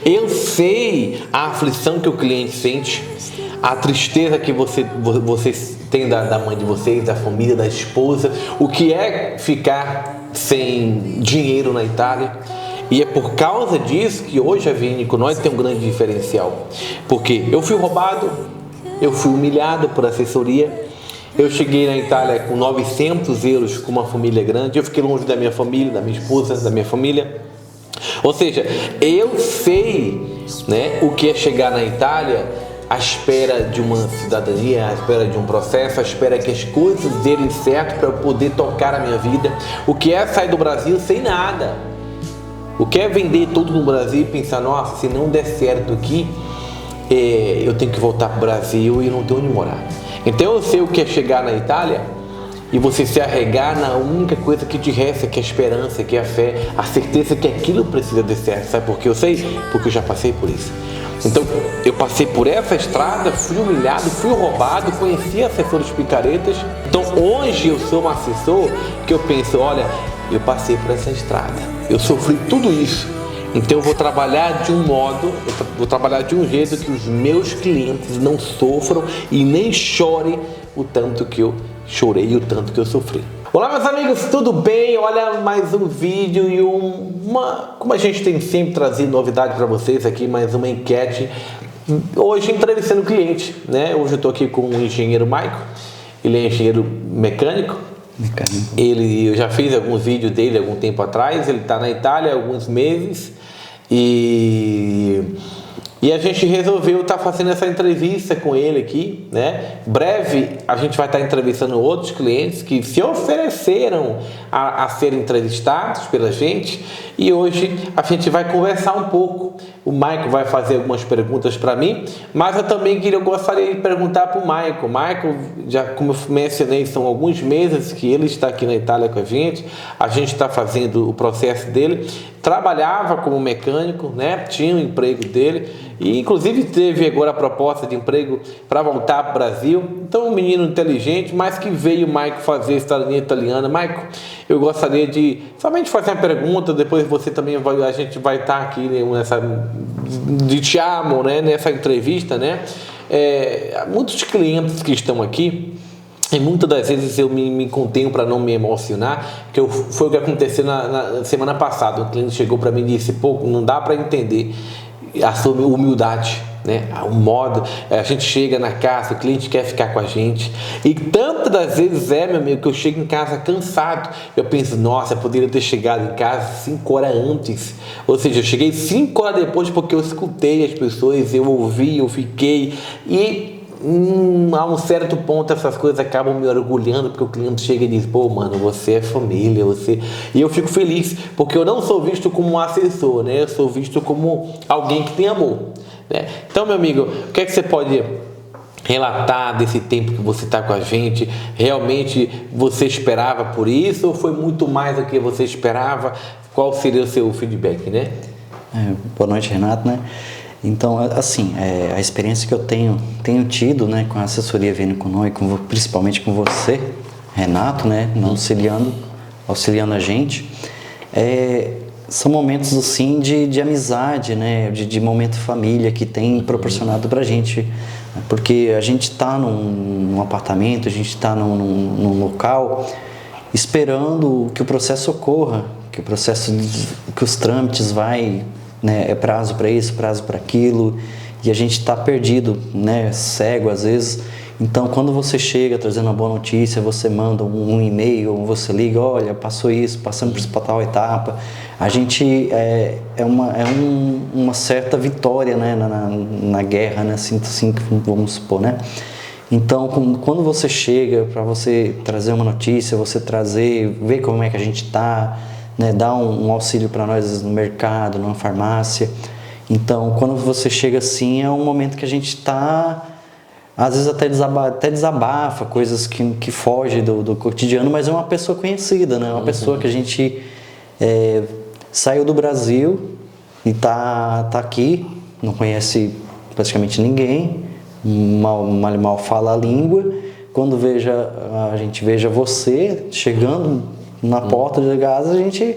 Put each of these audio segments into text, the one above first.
Eu sei a aflição que o cliente sente, a tristeza que vocês têm da mãe de vocês, da família, da esposa, o que é ficar sem dinheiro na Itália. E é por causa disso que hoje a Vieni com nós tem um grande diferencial. Porque eu fui roubado, eu fui humilhado por assessoria, eu cheguei na Itália com 900 euros com uma família grande, eu fiquei longe da minha família, da minha esposa, da minha família. Ou seja, eu sei, né, o que é chegar na Itália à espera de uma cidadania, à espera de um processo, à espera que as coisas derem certo para eu poder tocar a minha vida. O que é sair do Brasil sem nada. O que é vender tudo no Brasil e pensar, nossa, se não der certo aqui, eu tenho que voltar para o Brasil e não tenho onde morar. Então eu sei o que é chegar na Itália e você se arregar na única coisa que te resta, que é a esperança, que é a fé, a certeza que aquilo precisa dar certo. Sabe por que eu sei? Porque eu já passei por isso. Então eu passei por essa estrada, fui humilhado, fui roubado, conheci assessores picaretas. Então hoje eu sou um assessor que eu penso, olha, eu passei por essa estrada, eu sofri tudo isso. Então eu vou trabalhar de um modo, vou trabalhar de um jeito que os meus clientes não sofram e nem chorem o tanto que eu chorei e o tanto que eu sofri. Olá meus amigos, tudo bem? Olha mais um vídeo e como a gente tem sempre trazido novidade para vocês aqui, mais uma enquete. Hoje entrevistando o cliente, né? Hoje eu estou aqui com o engenheiro Maico, ele é engenheiro mecânico. Eu já fiz alguns vídeos dele algum tempo atrás, ele está na Itália há alguns meses e a gente resolveu estar fazendo essa entrevista com ele aqui, né? Breve a gente vai estar entrevistando outros clientes que se ofereceram a serem entrevistados pela gente e hoje a gente vai conversar um pouco. O Maico vai fazer algumas perguntas para mim, mas eu também gostaria de perguntar para o Maico. Maico, já como eu mencionei, são alguns meses que ele está aqui na Itália com a gente está fazendo o processo dele, trabalhava como mecânico, né? Tinha o emprego dele e inclusive teve agora a proposta de emprego para voltar para o Brasil. Então um menino inteligente, mas que veio o Maico fazer cidadania italiana. Maico, eu gostaria de somente fazer uma pergunta, depois você também a gente vai estar aqui de te amo, né, nessa entrevista, né? Muitos clientes que estão aqui, e muitas das vezes eu me contenho para não me emocionar, que foi o que aconteceu na semana passada. Um cliente chegou para mim e disse, pô, não dá para entender a sua humildade, né? O modo, a gente chega na casa, o cliente quer ficar com a gente e tantas das vezes meu amigo, que eu chego em casa cansado, eu penso, nossa, eu poderia ter chegado em casa 5 horas antes, ou seja, eu cheguei 5 horas depois porque eu escutei as pessoas, eu ouvi, eu fiquei e a um certo ponto essas coisas acabam me orgulhando, porque o cliente chega e diz, pô mano, você é família, e eu fico feliz, porque eu não sou visto como um assessor, né? Eu sou visto como alguém que tem amor, né? Então meu amigo, o que é que você pode relatar desse tempo que você está com a gente? Realmente você esperava por isso ou foi muito mais do que você esperava? Qual seria o seu feedback, né? Boa noite, Renato, né? Então, assim, a experiência que eu tenho tido, né, com a assessoria Vieni con Noi, principalmente com você, Renato, né, auxiliando a gente, são momentos, assim, de amizade, né, de momento família que tem proporcionado pra gente, porque a gente está num apartamento, a gente está num local esperando que o processo ocorra, que os trâmites né, é prazo para isso, prazo para aquilo, e a gente está perdido, né, cego às vezes. Então, quando você chega trazendo uma boa notícia, você manda um e-mail, ou você liga, olha, passou isso, passamos por tal etapa, a gente uma certa vitória, né, na guerra, né, assim que vamos supor, né? Então, quando você chega para você trazer uma notícia, ver como é que a gente está, né, dar um auxílio para nós no mercado, numa farmácia. Então, quando você chega assim, é um momento que a gente está, às vezes até desabafa, coisas que fogem do cotidiano, mas é uma pessoa conhecida, né? Uma pessoa que a gente saiu do Brasil e tá aqui, não conhece praticamente ninguém, mal fala a língua. Quando a gente veja você chegando na porta de casa, a gente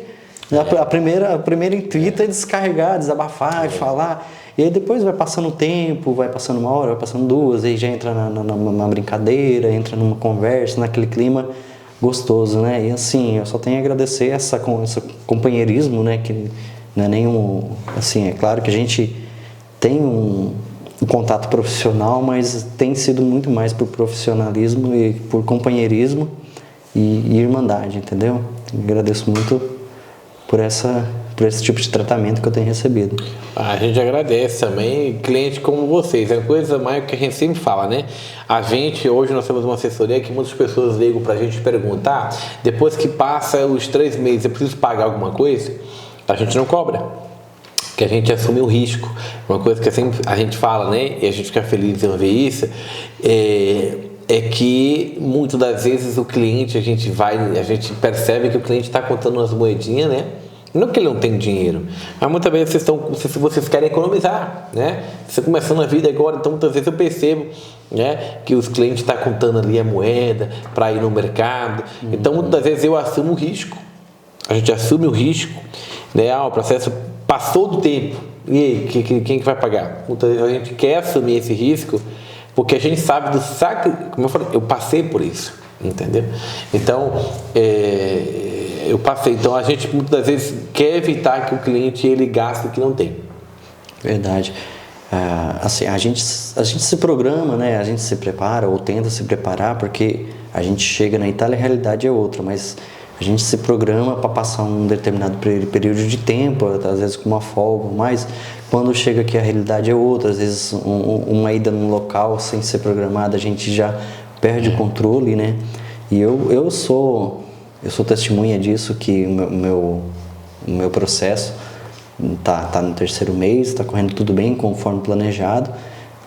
A primeira intuito é descarregar, desabafar e falar. E aí depois vai passando o tempo, vai passando uma hora, vai passando duas, aí já entra na brincadeira, entra numa conversa, naquele clima gostoso, né? E assim, eu só tenho a agradecer esse companheirismo, né? Que não é nenhum... Assim, é claro que a gente tem um contato profissional, mas tem sido muito mais por profissionalismo e por companheirismo e irmandade, entendeu? Eu agradeço muito por esse tipo de tratamento que eu tenho recebido. A gente agradece também clientes como vocês. É uma coisa mais que a gente sempre fala, né? A gente, hoje nós temos uma assessoria que muitas pessoas ligam pra gente perguntar, depois que passa os 3 meses, eu preciso pagar alguma coisa? A gente não cobra, que a gente assume o risco. Uma coisa que sempre a gente fala, né? E a gente fica feliz em ver isso, é que muitas das vezes o cliente, a gente percebe que o cliente está contando umas moedinhas, né? Não que ele não tem dinheiro, mas muitas vezes vocês querem economizar, né? Você começando a vida agora, então muitas vezes eu percebo, né, que os clientes estão contando ali a moeda para ir no mercado. Então muitas das vezes eu assumo o risco, a gente assume o risco, né? O processo passou do tempo, e aí, quem que vai pagar? Muitas vezes a gente quer assumir esse risco, porque a gente sabe do sacrifício, como eu falei, eu passei por isso, entendeu? Então, eu passei. Então, a gente muitas das vezes quer evitar que o cliente ele gaste o que não tem. Verdade. Assim, a gente se programa, né? A gente se prepara ou tenta se preparar, porque a gente chega na Itália, a realidade é outra, mas a gente se programa para passar um determinado período de tempo, às vezes com uma folga, mas quando chega aqui a realidade é outra. Às vezes uma ida num local sem ser programada, a gente já perde o controle, né? E eu sou testemunha disso, que o meu processo tá no 3º mês, está correndo tudo bem conforme planejado,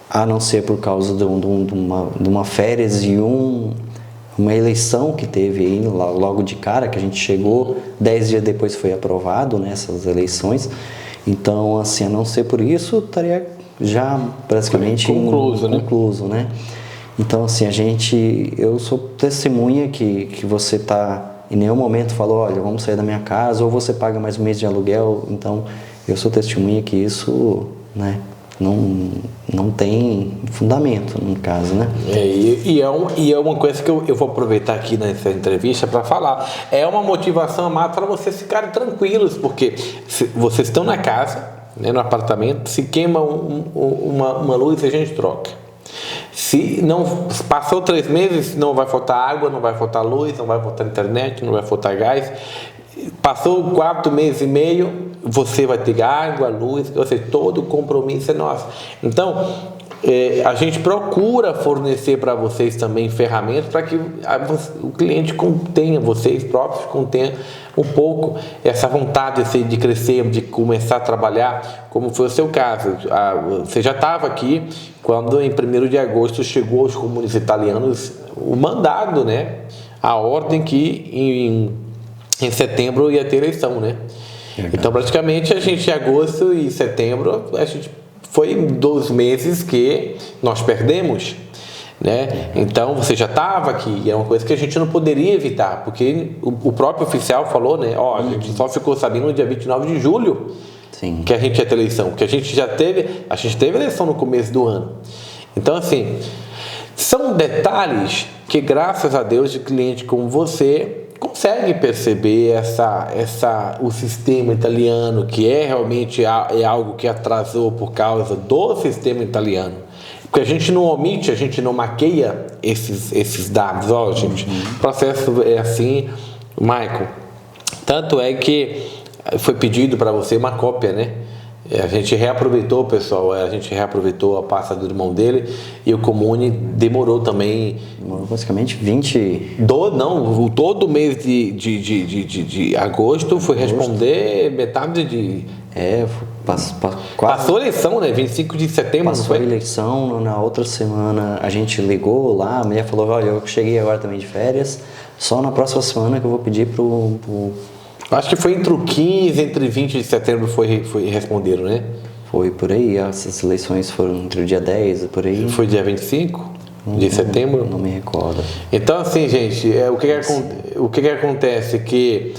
a não ser por causa de uma férias e uma eleição que teve aí logo de cara, que a gente chegou, 10 dias depois foi aprovado, né, essas eleições. Então, assim, a não ser por isso, estaria já praticamente concluso, né? Então, assim, eu sou testemunha que você em nenhum momento falou, olha, vamos sair da minha casa, ou você paga mais um mês de aluguel. Então, eu sou testemunha que isso, né, não tem fundamento, no caso, né? E é uma coisa que eu vou aproveitar aqui nessa entrevista para falar. É uma motivação a mais para vocês ficarem tranquilos, porque vocês estão na casa, né, no apartamento, se queima uma luz, a gente troca. Se não passou 3 meses, não vai faltar água, não vai faltar luz, não vai faltar internet, não vai faltar gás. Passou 4 meses e meio, você vai ter água, luz, ou seja, todo o compromisso é nosso. Então, a gente procura fornecer para vocês também ferramentas para que o cliente contenha, vocês próprios contenham um pouco essa vontade de crescer, de começar a trabalhar, como foi o seu caso. Você já estava aqui quando em 1º de agosto chegou aos comunes italianos o mandado, né? A ordem que em setembro ia ter eleição, né? Então, praticamente, a gente, em agosto e setembro, foi 2 meses que nós perdemos, né? Então, você já estava aqui, e é uma coisa que a gente não poderia evitar, porque o próprio oficial falou, né? A gente só ficou sabendo no dia 29 de julho Sim. que a gente ia ter eleição, porque a gente teve eleição no começo do ano. Então, assim, são detalhes que, graças a Deus, de cliente como você consegue perceber o sistema italiano, que realmente é algo que atrasou por causa do sistema italiano. Porque a gente não omite, a gente não maqueia esses dados. Gente, o processo é assim, Michael. Tanto é que foi pedido para você uma cópia, né? A gente reaproveitou, pessoal, a pasta do irmão dele, e o Comune demorou também. Demorou basicamente 20... todo mês de agosto foi responder metade de... Passou a eleição, né? 25 de setembro, passou não foi? A eleição, na outra semana a gente ligou lá, a mulher falou, olha, eu cheguei agora também de férias, só na próxima semana que eu vou pedir pro Acho que foi entre o 15 e 20 de setembro foi responderam, né? Foi por aí, essas eleições foram entre o dia 10 e por aí. Foi dia 25 de setembro? Não me recordo. Então, assim, gente, o que acontece? Que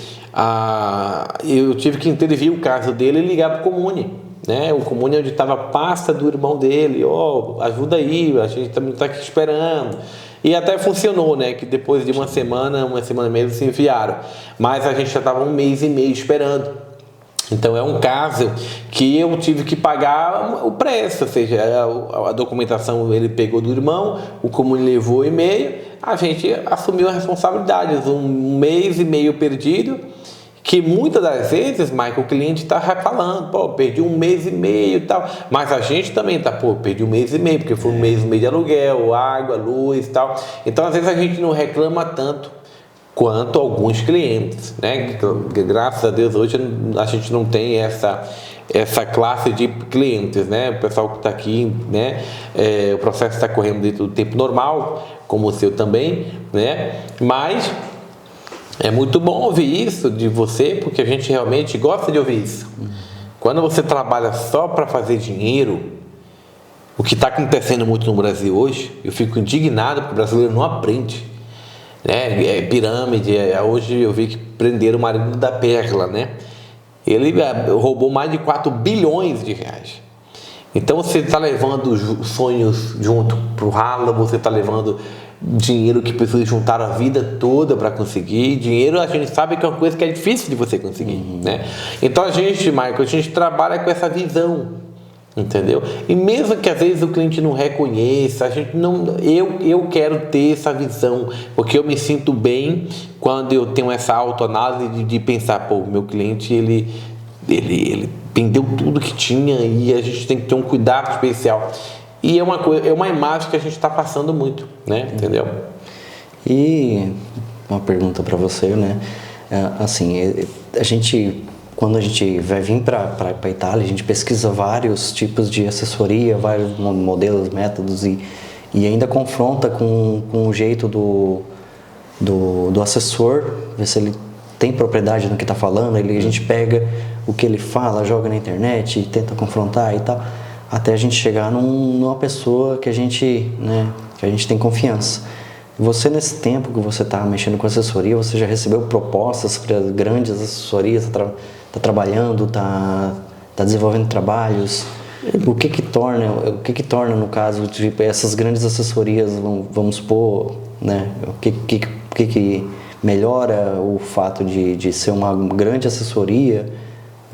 eu tive que intervir o caso dele e ligar para o Comune, né? O Comune onde estava a pasta do irmão dele, ajuda aí, a gente também está aqui esperando. E até funcionou, né? Que depois de uma semana e meia se enviaram. Mas a gente já estava 1 mês e meio esperando. Então é um caso que eu tive que pagar o preço, ou seja, a documentação ele pegou do irmão, o Comune levou o e-mail, a gente assumiu a responsabilidade, 1 mês e meio perdido, que muitas das vezes, Michael, o cliente está falando, perdi 1 mês e meio e tal, mas a gente também perdi 1 mês e meio, porque foi 1 mês e meio de aluguel, água, luz e tal. Então às vezes a gente não reclama tanto quanto alguns clientes, né? Graças a Deus hoje a gente não tem essa classe de clientes, né? O pessoal que está aqui, né? O processo está correndo dentro do tempo normal, como o seu também, né? Mas é muito bom ouvir isso de você, porque a gente realmente gosta de ouvir isso. Quando você trabalha só para fazer dinheiro, o que está acontecendo muito no Brasil hoje, eu fico indignado porque o brasileiro não aprende. Né? Pirâmide, hoje eu vi que prenderam o marido da Perla, né? Ele roubou mais de 4 bilhões de reais. Então você está levando sonhos junto pro ralo, você está levando dinheiro que pessoas juntaram a vida toda para conseguir. Dinheiro a gente sabe que é uma coisa que é difícil de você conseguir, né? Então a gente, Michael, a gente trabalha com essa visão. Entendeu? E mesmo que às vezes o cliente não reconheça, a gente não, eu quero ter essa visão, porque eu me sinto bem quando eu tenho essa autoanálise de pensar, meu cliente ele vendeu tudo que tinha e a gente tem que ter um cuidado especial. E é uma imagem que a gente está passando muito, né? Entendeu? E uma pergunta para você, né? Assim, quando a gente vai vir para a Itália, a gente pesquisa vários tipos de assessoria, vários modelos, métodos e ainda confronta com o jeito do assessor, ver se ele tem propriedade no que está falando. A gente pega o que ele fala, joga na internet, tenta confrontar e tal, até a gente chegar numa pessoa que a gente tem confiança. Você, nesse tempo que você está mexendo com assessoria, você já recebeu propostas para grandes assessorias, está trabalhando, está desenvolvendo trabalhos? O que torna, no caso, tipo, essas grandes assessorias, vamos supor, né? O que melhora o fato de ser uma grande assessoria?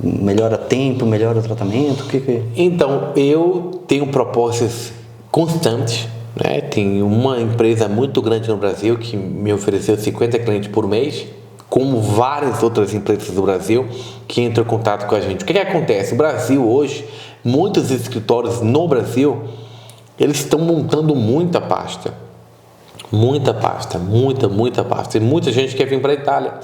Melhora tempo, melhora o tratamento? Então, eu tenho propostas constantes, né? Tem uma empresa muito grande no Brasil que me ofereceu 50 clientes por mês, como várias outras empresas do Brasil que entram em contato com a gente. O que acontece? O Brasil hoje, muitos escritórios no Brasil, eles estão montando muita pasta. Muita pasta. E muita gente quer vir para a Itália.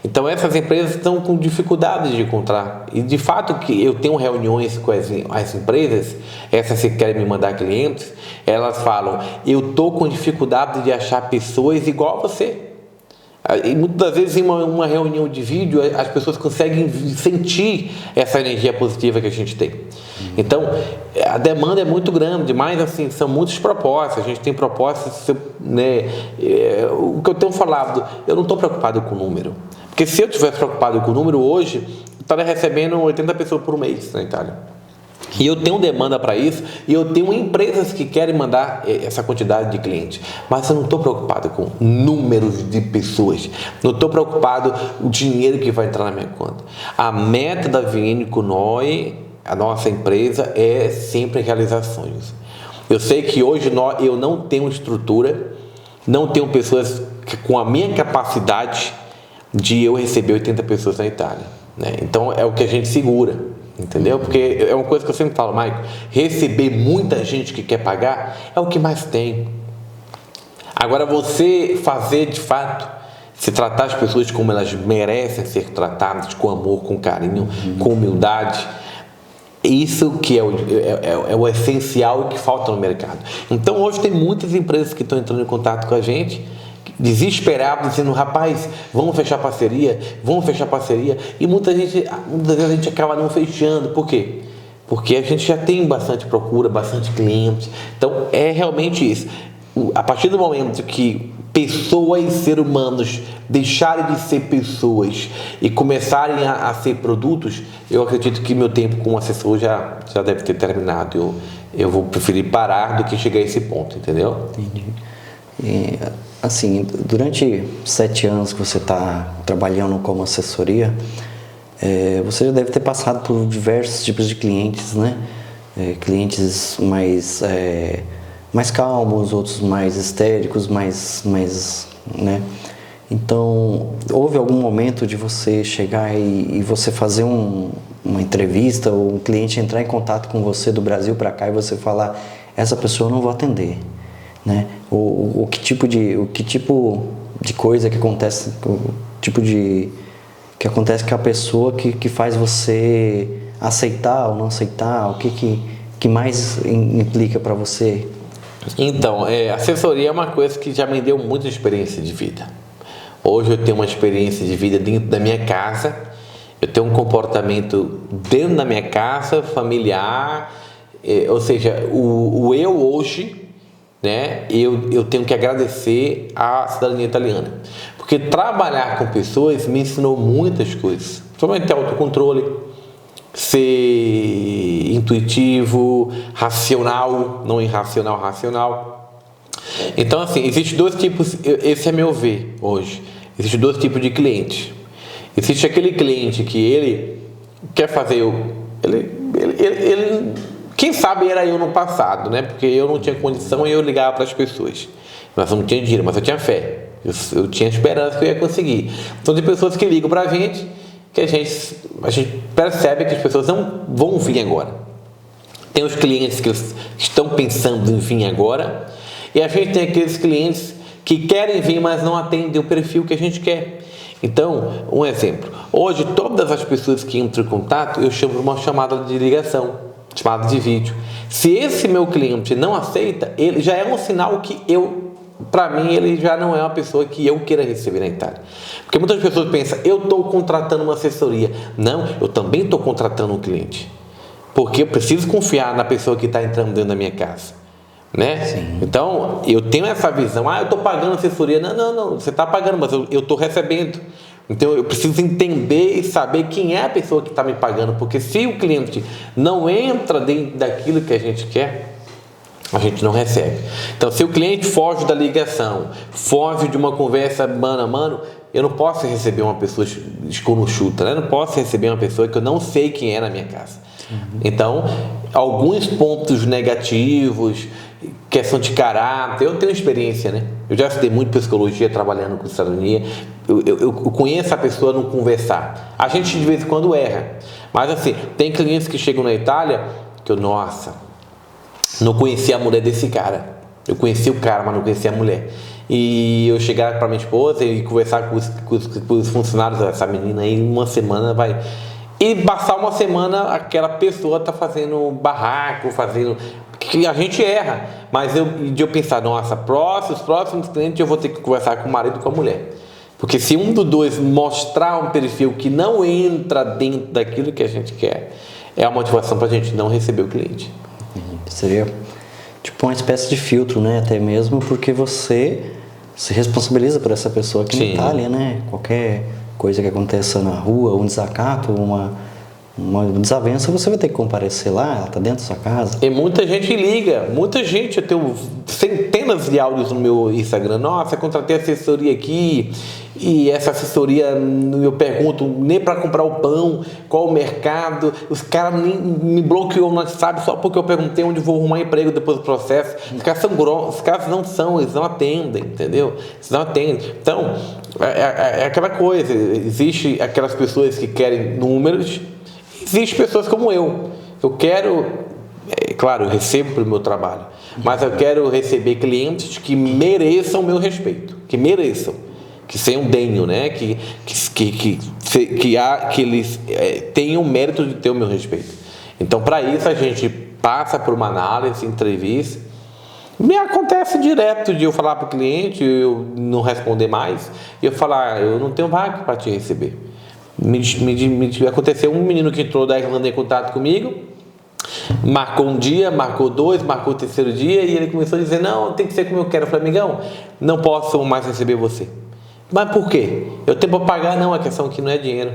Então essas empresas estão com dificuldade de encontrar. E de fato que eu tenho reuniões com as empresas, essas que querem me mandar clientes, elas falam, eu estou com dificuldade de achar pessoas igual a você. E muitas das vezes em uma reunião de vídeo as pessoas conseguem sentir essa energia positiva que a gente tem. Então a demanda é muito grande, mas assim, são muitas propostas. A gente tem propostas, né? O que eu tenho falado, eu não estou preocupado com o número, porque se eu tivesse preocupado com o número hoje, eu estaria recebendo 80 pessoas por mês na Itália. E eu tenho demanda para isso, e eu tenho empresas que querem mandar essa quantidade de clientes, mas eu não estou preocupado com números de pessoas, não estou preocupado com o dinheiro que vai entrar na minha conta. A meta da VN com nós, a nossa empresa, é sempre realizar sonhos. Eu sei que hoje eu não tenho estrutura, não tenho pessoas com a minha capacidade de eu receber 80 pessoas na Itália, né? Então é o que a gente segura. Entendeu? Porque é uma coisa que eu sempre falo, Michael, receber muita gente que quer pagar é o que mais tem. Agora você fazer de fato, se tratar as pessoas como elas merecem ser tratadas, com amor, com carinho, com humildade, isso que é o essencial e que falta no mercado. Então hoje tem muitas empresas que estão entrando em contato com a gente, desesperado, dizendo, rapaz, vamos fechar parceria, e muitas vezes a gente acaba não fechando. Por quê? Porque a gente já tem bastante procura, bastante clientes. Então é realmente isso. A partir do momento que pessoas, seres humanos, deixarem de ser pessoas e começarem a ser produtos, eu acredito que meu tempo como assessor já deve ter terminado. Eu vou preferir parar do que chegar a esse ponto, entendeu? Entendi. E, assim, durante 7 anos que você está trabalhando como assessoria, você já deve ter passado por diversos tipos de clientes, né? Clientes mais calmos, outros mais histéricos, né? Então, houve algum momento de você chegar e você fazer uma entrevista, ou um cliente entrar em contato com você do Brasil para cá e você falar, essa pessoa eu não vou atender, né? O que tipo de coisa que acontece, que acontece com a pessoa que faz você aceitar ou não aceitar, o que mais implica para você? Então, assessoria é uma coisa que já me deu muita experiência de vida. Hoje eu tenho uma experiência de vida dentro da minha casa, eu tenho um comportamento dentro da minha casa, familiar, ou seja, o eu hoje, né, eu tenho que agradecer à cidadania italiana. Porque trabalhar com pessoas me ensinou muitas coisas, principalmente autocontrole, ser intuitivo, racional, não irracional, racional. Então, assim, existem 2 tipos, esse é meu ver hoje. Existem 2 tipos de clientes. Existe aquele cliente que ele quer fazer, quem sabe era eu no passado, né? Porque eu não tinha condição e eu ligava para as pessoas. Mas eu não tinha dinheiro, mas eu tinha fé. Eu tinha esperança que eu ia conseguir. Então, tem pessoas que ligam para a gente, que a gente percebe que as pessoas não vão vir agora. Tem os clientes que estão pensando em vir agora, e a gente tem aqueles clientes que querem vir, mas não atendem o perfil que a gente quer. Então, um exemplo. Hoje, todas as pessoas que entram em contato, eu chamo de uma chamada de ligação, chamada de vídeo. Se esse meu cliente não aceita, ele já é um sinal que para mim, ele já não é uma pessoa que eu queira receber na Itália. Porque muitas pessoas pensam, eu estou contratando uma assessoria. Não, eu também estou contratando um cliente. Porque eu preciso confiar na pessoa que está entrando dentro da minha casa. Né? Sim. Então, eu tenho essa visão, eu estou pagando assessoria. Não, você está pagando, mas eu estou recebendo. Então, eu preciso entender e saber quem é a pessoa que está me pagando. Porque se o cliente não entra dentro daquilo que a gente quer, a gente não recebe. Então, se o cliente foge da ligação, foge de uma conversa mano a mano, eu não posso receber uma pessoa escornuchuta, né? Eu não posso receber uma pessoa que eu não sei quem é na minha casa. Então, alguns pontos negativos, questão de caráter, eu tenho experiência, né? Eu já estudei muito psicologia trabalhando com cidadania, eu conheço a pessoa no conversar. A gente de vez em quando erra, mas assim, tem clientes que chegam na Itália que não conhecia a mulher desse cara. Eu conhecia o cara, mas não conhecia a mulher. E eu chegar para minha esposa e conversar com os funcionários, essa menina aí, uma semana vai... E passar uma semana, aquela pessoa tá fazendo barraco, que a gente erra. Mas eu pensar, nossa, os próximos clientes eu vou ter que conversar com o marido e com a mulher. Porque se um dos dois mostrar um perfil que não entra dentro daquilo que a gente quer, é a motivação para a gente não receber o cliente. Seria tipo uma espécie de filtro, né? Até mesmo porque você se responsabiliza por essa pessoa aqui na Itália, né? Qualquer coisa que aconteça na rua, um desacato, uma desavença, você vai ter que comparecer lá, ela está dentro da sua casa. E muita gente liga, eu tenho centenas de áudios no meu Instagram. Nossa, eu contratei assessoria aqui, e essa assessoria, eu pergunto nem para comprar o pão, qual o mercado, os caras me bloqueou no WhatsApp só porque eu perguntei onde vou arrumar emprego depois do processo. Os caras são grossos, os caras não são, eles não atendem, entendeu? Eles não atendem. Então, é aquela coisa, existe aquelas pessoas que querem números, existem pessoas como eu quero, claro, eu recebo pelo meu trabalho, mas eu quero receber clientes que mereçam o meu respeito, que sejam denho, né? Que eles tenham o mérito de ter o meu respeito. Então, para isso, a gente passa por uma análise, entrevista. Me acontece direto de eu falar para o cliente, eu não responder mais, e eu falar, eu não tenho vaga para te receber. Aconteceu um menino que entrou da Irlanda em contato comigo, Marcou um dia, marcou dois, marcou o terceiro dia e ele começou a dizer, não, tem que ser como eu quero. Eu falei, amigão, não posso mais receber você. Mas por quê? Eu tenho para pagar? Não, a questão aqui não é dinheiro.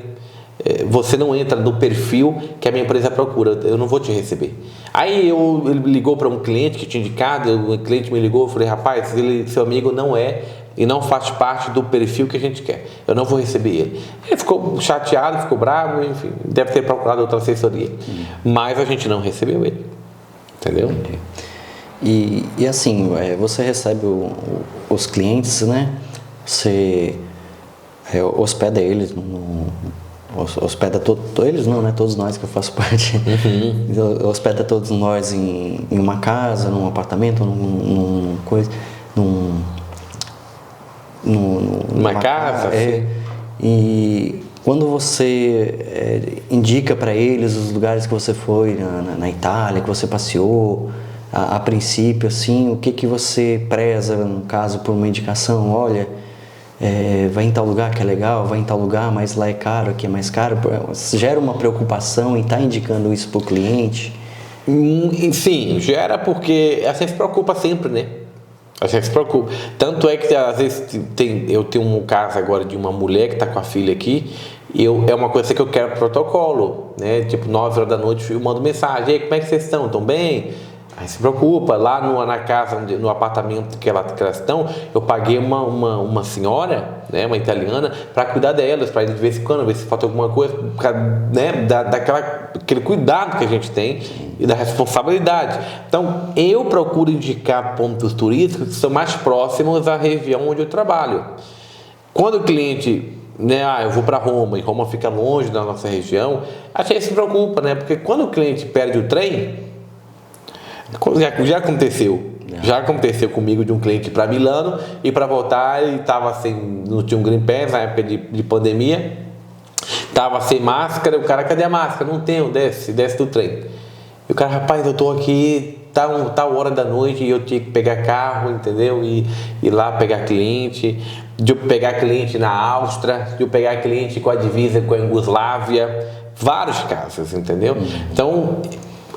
Você não entra no perfil que a minha empresa procura, eu não vou te receber. Aí ele ligou para um cliente que tinha indicado, o cliente me ligou, eu falei, rapaz, seu amigo não é e não faz parte do perfil que a gente quer, eu não vou receber ele. Ele ficou chateado, ficou bravo, enfim, deve ter procurado outra assessoria, mas a gente não recebeu ele, entendeu? E assim, você recebe os clientes, né? Você hospeda eles hospeda eles não, né? Todos nós que eu faço parte. Hospeda todos nós em uma casa, num apartamento, numa casa. E quando você indica para eles os lugares que você foi na Itália, que você passeou, a princípio, assim, o que você preza, no caso, por uma indicação? Olha, vai em tal lugar que é legal, vai em tal lugar, mas lá é caro, aqui é mais caro. Gera uma preocupação em estar indicando isso para o cliente? Sim, gera, porque a gente se preocupa sempre, né? A gente se preocupa. Tanto é que às vezes eu tenho um caso agora de uma mulher que está com a filha aqui, e é uma coisa que eu quero protocolo, né? Tipo, 9 horas da noite eu mando mensagem, ei, como é que vocês estão? Estão bem? Aí se preocupa, lá na casa, no apartamento que elas estão, eu paguei uma senhora, né, uma italiana, para cuidar delas, para ir de vez em quando, ver se falta alguma coisa, né, aquele cuidado que a gente tem e da responsabilidade. Então, eu procuro indicar pontos turísticos que são mais próximos à região onde eu trabalho. Quando o cliente, né, eu vou para Roma, e Roma fica longe da nossa região, a gente se preocupa, né, porque quando o cliente perde o trem, já aconteceu. Já aconteceu comigo de um cliente para Milano e para voltar ele estava sem, não tinha um Green Pass na época de pandemia, estava sem máscara, o cara, cadê a máscara? Não tenho, desce do trem. E o cara, rapaz, eu estou aqui, tal hora da noite e eu tinha que pegar carro, entendeu? E ir lá pegar cliente, de eu pegar cliente na Áustria, de eu pegar cliente com a divisa com a Iugoslávia, vários casos, entendeu? Então,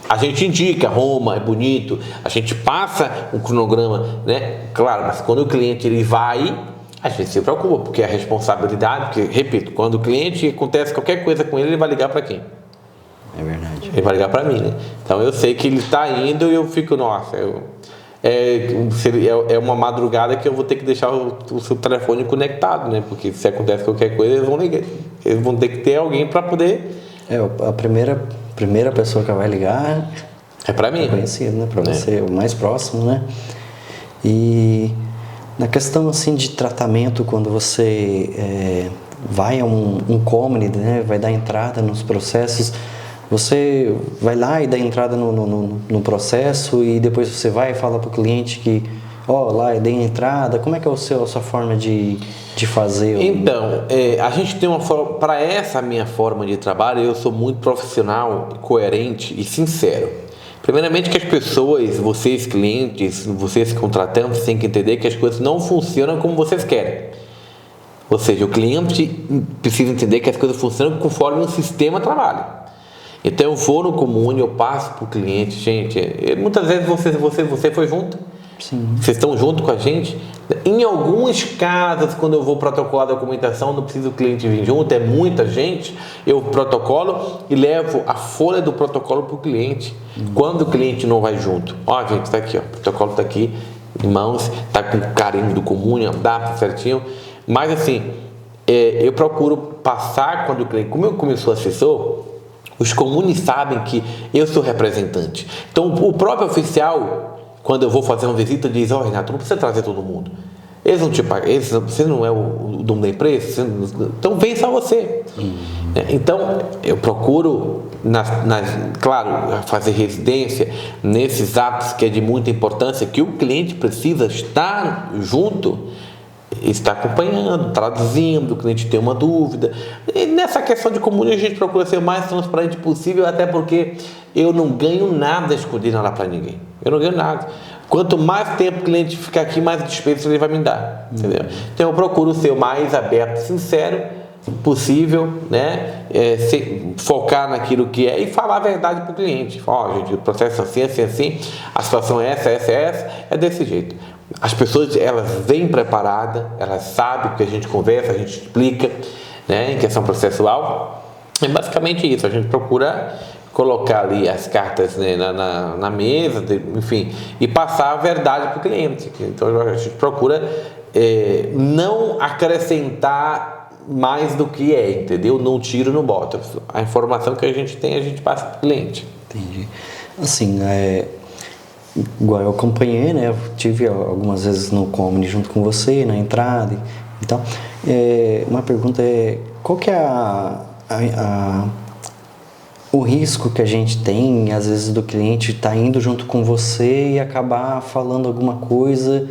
a gente indica, Roma é bonito, a gente passa um cronograma, né? Claro, mas quando o cliente ele vai, a gente se preocupa, porque é a responsabilidade, porque, repito, quando o cliente acontece qualquer coisa com ele vai ligar para quem? É verdade. Ele vai ligar para mim, né? Então eu sei que ele está indo e eu fico, nossa, é uma madrugada que eu vou ter que deixar o seu telefone conectado, né? Porque se acontece qualquer coisa, eles vão ligar. Eles vão ter que ter alguém para poder... A primeira pessoa que vai ligar é para mim, conhecido, né? Para você, o mais próximo, né? E na questão assim de tratamento, quando você vai a um comedy, né? Vai dar entrada nos processos, você vai lá e dá entrada no processo e depois você vai e fala para o cliente que lá eu dei entrada. Como é que é a sua forma de fazer? Então, a gente tem uma forma, para essa minha forma de trabalho, eu sou muito profissional, coerente e sincero. Primeiramente que as pessoas, vocês clientes, vocês contratantes, têm que entender que as coisas não funcionam como vocês querem. Ou seja, o cliente precisa entender que as coisas funcionam conforme um sistema trabalha. Então eu vou no comune, eu passo para o cliente, gente, muitas vezes você foi junto. Sim. Vocês estão junto com a gente? Em alguns casos, quando eu vou protocolar a documentação, não precisa o cliente vir junto, é muita gente, eu protocolo e levo a folha do protocolo para o cliente. Quando o cliente não vai junto, gente, está aqui, o protocolo está aqui, em mãos, está com o carimbo do comune, data certinho. Mas assim, eu procuro passar quando o cliente, como eu sou assessor, os comunes sabem que eu sou representante. Então, o próprio oficial, quando eu vou fazer uma visita, diz, Renato, não precisa trazer todo mundo. Eles não te pagam, você não é o dono da empresa, então vem só você. Então, eu procuro, claro, fazer residência nesses atos que é de muita importância, que o cliente precisa estar junto, está acompanhando, traduzindo, o cliente tem uma dúvida. E nessa questão de comune a gente procura ser o mais transparente possível, até porque eu não ganho nada escondendo nada para ninguém. Eu não ganho nada. Quanto mais tempo o cliente ficar aqui, mais despesas ele vai me dar. Entendeu? Então eu procuro ser o mais aberto, sincero, possível, né? Focar naquilo que é e falar a verdade para o cliente. Falar, gente, o processo é assim, a situação é essa, é desse jeito. As pessoas, elas vêm preparadas, elas sabem o que a gente conversa, a gente explica, né? Em questão processual. É basicamente isso, a gente procura colocar ali as cartas, né, na mesa, enfim, e passar a verdade para o cliente. Então a gente procura não acrescentar mais do que entendeu? Não tiro, não boto. A informação que a gente tem, a gente passa para o cliente. Entendi. Assim, igual eu acompanhei, né? Eu tive algumas vezes no Comedy junto com você, na entrada. Então, uma pergunta qual que é o risco que a gente tem, às vezes, do cliente estar indo junto com você e acabar falando alguma coisa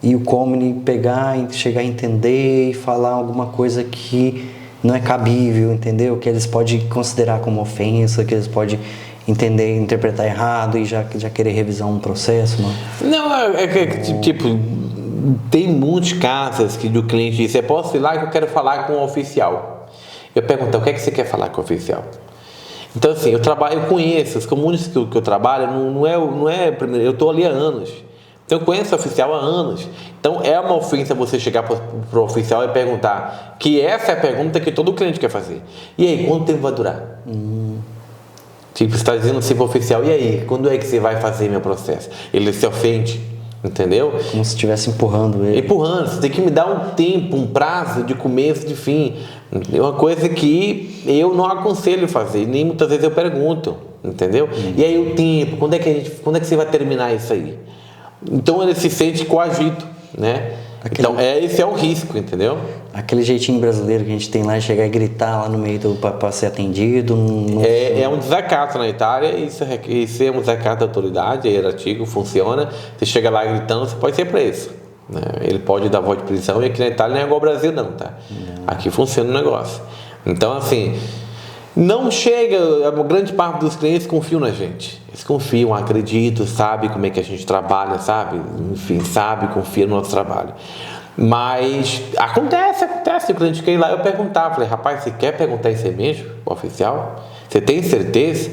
e o Comedy pegar e chegar a entender e falar alguma coisa que não é cabível, entendeu? Que eles podem considerar como ofensa, que eles podem entender, interpretar errado e já querer revisar um processo, mano? Não, tipo, tem muitos casos que o cliente diz, posso ir lá que eu quero falar com o oficial. Eu pergunto, o que é que você quer falar com o oficial? Então, assim, eu conheço, os comunes que eu trabalho, não é primeiro, eu estou ali há anos. Então, eu conheço o oficial há anos. Então, é uma ofensa você chegar para o oficial e perguntar, que essa é a pergunta que todo cliente quer fazer. E aí, quanto tempo vai durar? Tipo, você está dizendo assim para o oficial, e aí, quando é que você vai fazer meu processo? Ele se ofende, entendeu? Como se estivesse empurrando ele. Empurrando, você tem que me dar um tempo, um prazo de começo, de fim. É uma coisa que eu não aconselho fazer, nem muitas vezes eu pergunto, entendeu? E aí o tempo, quando é que você vai terminar isso aí? Então ele se sente coagido, né? Então esse é o risco, entendeu? Aquele jeitinho brasileiro que a gente tem lá, chegar e gritar lá no meio para ser atendido. É um desacato na Itália, isso é um desacato da autoridade, é hierárquico, funciona. Você chega lá gritando, você pode ser preso, né? Ele pode dar voz de prisão, e aqui na Itália não é igual ao Brasil não, tá? Aqui funciona o negócio. Então, assim, não chega, a grande parte dos clientes confiam na gente. Eles confiam, acreditam, sabem como é que a gente trabalha, sabe? Enfim, confia no nosso trabalho. Mas acontece, o cliente quer ir lá, eu perguntava, falei, rapaz, você quer perguntar isso aí mesmo, oficial? Você tem certeza?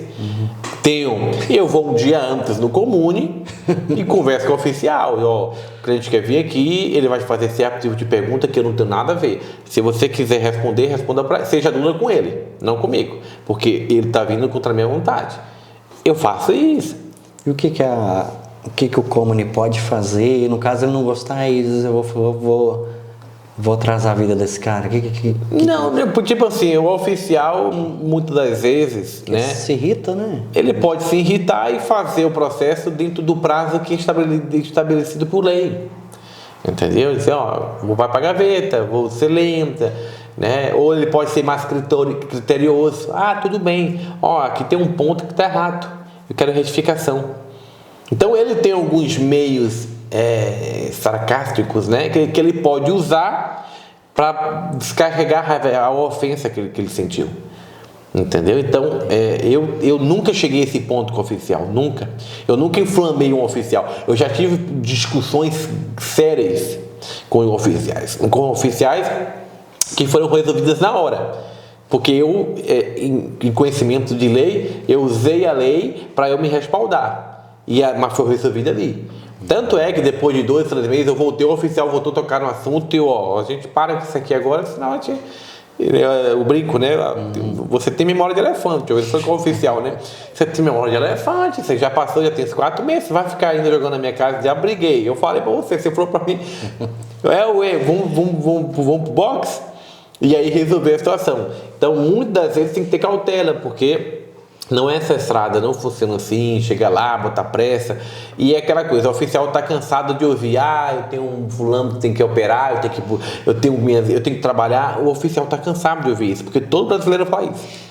Tenho. E eu vou um dia antes no Comune e converso com o oficial. O cliente quer vir aqui, ele vai fazer certo tipo de pergunta que eu não tenho nada a ver. Se você quiser responder, responda para ele. Seja dúvida com ele, não comigo, porque ele está vindo contra a minha vontade. Eu faço isso. E o que o Comune pode fazer? No caso, ele não gostar, eu vou atrasar a vida desse cara. Não, tipo assim, o oficial, muitas das vezes, né? Se irrita, né? Ele pode se irritar e fazer o processo dentro do prazo que é estabelecido por lei. Entendeu? Ele diz, vou para a gaveta, vou ser lenta, né? Ou ele pode ser mais criterioso. Tudo bem. Aqui tem um ponto que está errado. Eu quero retificação. Então ele tem alguns meios sarcásticos, né, que ele pode usar para descarregar a ofensa que ele sentiu, entendeu? Então eu nunca cheguei a esse ponto com o oficial, nunca. Eu nunca inflamei um oficial. Eu já tive discussões sérias com oficiais que foram resolvidas na hora. Porque eu, em conhecimento de lei, eu usei a lei para eu me respaldar. Mas foi resolvido ali. Tanto é que depois de 2, 3 meses o oficial voltou a tocar no assunto e a gente para com isso aqui agora, senão o brinco, né? Você tem memória de elefante, eu foi com o oficial, né? Você tem memória de elefante, você já passou, já tem 4 meses, você vai ficar ainda jogando na minha casa, já briguei. Eu falei pra você falou pra mim, vamos pro boxe? E aí resolver a situação. Então, muitas das vezes tem que ter cautela, porque não é essa estrada, não funciona assim, chega lá, bota pressa, e é aquela coisa, o oficial está cansado de ouvir, eu tenho um fulano que tem que operar, eu tenho que trabalhar, o oficial está cansado de ouvir isso, porque todo brasileiro faz isso.